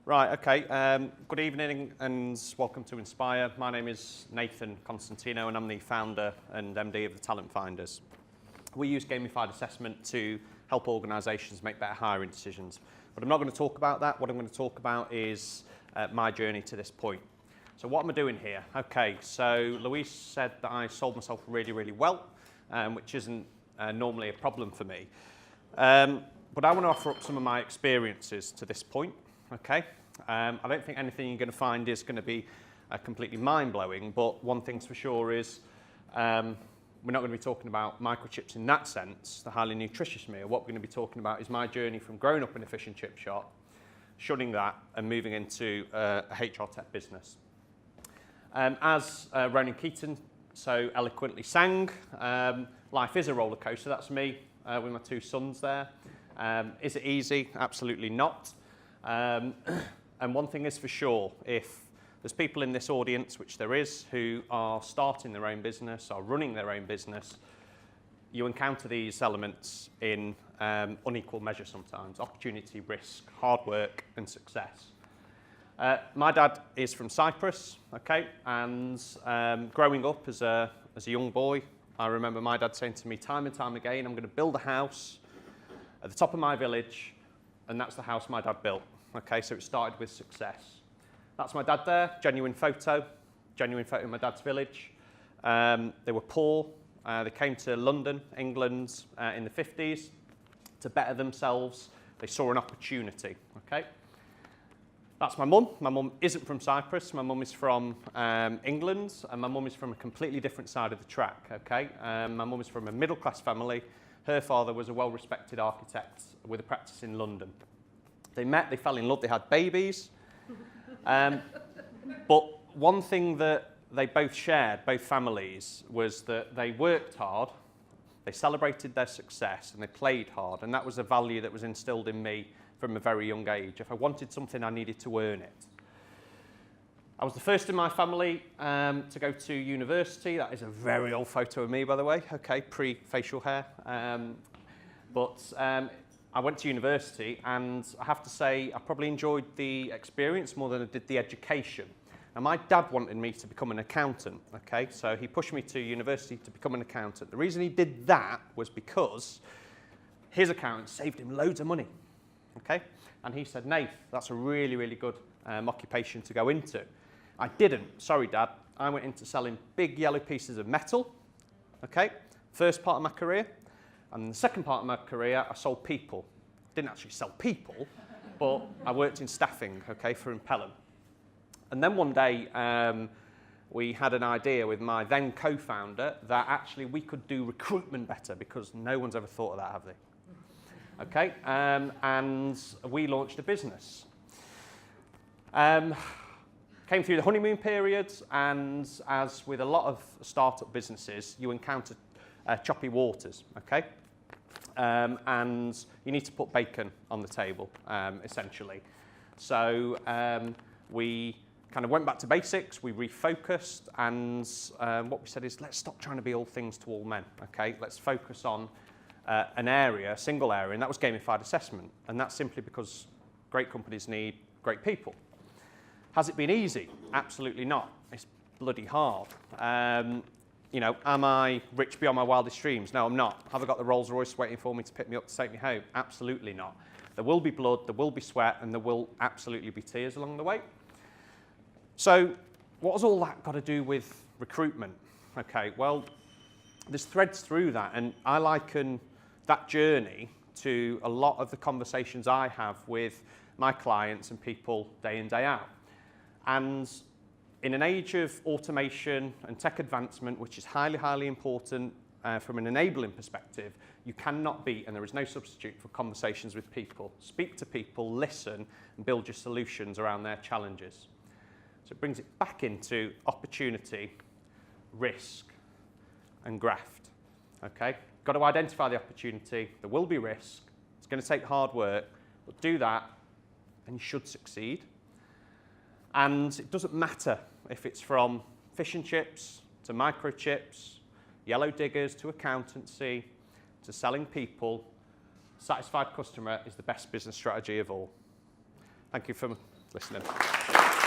Right, okay. Good evening and welcome to Inspire. My name is Nathan Konstantino and I'm the founder and MD of the Talentfinders. We use gamified assessment to help organisations make better hiring decisions. But I'm not going to talk about that. What I'm going to talk about is my journey to this point. So what am I doing here? Okay, so Louise said that I sold myself really, really well, which isn't normally a problem for me. But I want to offer up some of my experiences to this point. Okay, I don't think anything you're going to find is going to be completely mind-blowing, but one thing's for sure is we're not going to be talking about microchips in that sense, the highly nutritious meal. What we're going to be talking about is my journey from growing up in a fish and chip shop, shunning that and moving into a HR tech business. As Ronan Keaton so eloquently sang, life is a roller coaster. That's me with my two sons there. Is it easy? Absolutely not. And one thing is for sure, if there's people in this audience, which there is, who are starting their own business, are running their own business, you encounter these elements in unequal measure sometimes: opportunity, risk, hard work, and success. My dad is from Cyprus, okay, and growing up as a young boy, I remember my dad saying to me time and time again, I'm going to build a house at the top of my village, and that's the house my dad built. Okay, so it started with success. That's my dad there, genuine photo of my dad's village. They were poor. They came to London, England in the 50s to better themselves. They saw an opportunity, okay? That's my mum. My mum isn't from Cyprus. My mum is from England, and my mum is from a completely different side of the track, okay? My mum is from a middle-class family. Her father was a well-respected architect with a practice in London. They met, they fell in love, they had babies. But one thing that they both shared, both families, was that they worked hard, they celebrated their success, and they played hard. And that was a value that was instilled in me from a very young age. If I wanted something, I needed to earn it. I was the first in my family to go to university. That is a very old photo of me, by the way, okay, pre-facial hair. I went to university, and I have to say I probably enjoyed the experience more than I did the education. And my dad wanted me to become an accountant, okay? So he pushed me to university to become an accountant. The reason he did that was because his accountant saved him loads of money, okay? And he said, Nath, that's a really, really good occupation to go into. I didn't. Sorry, Dad. I went into selling big yellow pieces of metal, okay? First part of my career. And the second part of my career, I sold people. Didn't actually sell people, but I worked in staffing, okay, for Impellant. And then one day, we had an idea with my then co-founder that actually we could do recruitment better, because no one's ever thought of that, have they? Okay, and we launched a business. Came through the honeymoon period, and as with a lot of startup businesses, you encounter choppy waters, okay? And you need to put bacon on the table, essentially. So we kind of went back to basics, we refocused, and what we said is, let's stop trying to be all things to all men, okay? Let's focus on an area, a single area, and that was gamified assessment. And that's simply because great companies need great people. Has it been easy? Absolutely not. It's bloody hard. You know, am I rich beyond my wildest dreams? No, I'm not. Have I got the Rolls Royce waiting for me to pick me up to take me home? Absolutely not. There will be blood, there will be sweat, and there will absolutely be tears along the way. So what has all that got to do with recruitment? Okay, well, there's threads through that, and I liken that journey to a lot of the conversations I have with my clients and people day in, day out. And in an age of automation and tech advancement, which is highly, highly important from an enabling perspective, you cannot beat, and there is no substitute for conversations with people. Speak to people, listen, and build your solutions around their challenges. So it brings it back into opportunity, risk, and graft. Okay? Got to identify the opportunity. There will be risk. It's going to take hard work, but do that, and you should succeed. And it doesn't matter if it's from fish and chips to microchips, yellow diggers to accountancy to selling people. Satisfied customer is the best business strategy of all. Thank you for listening.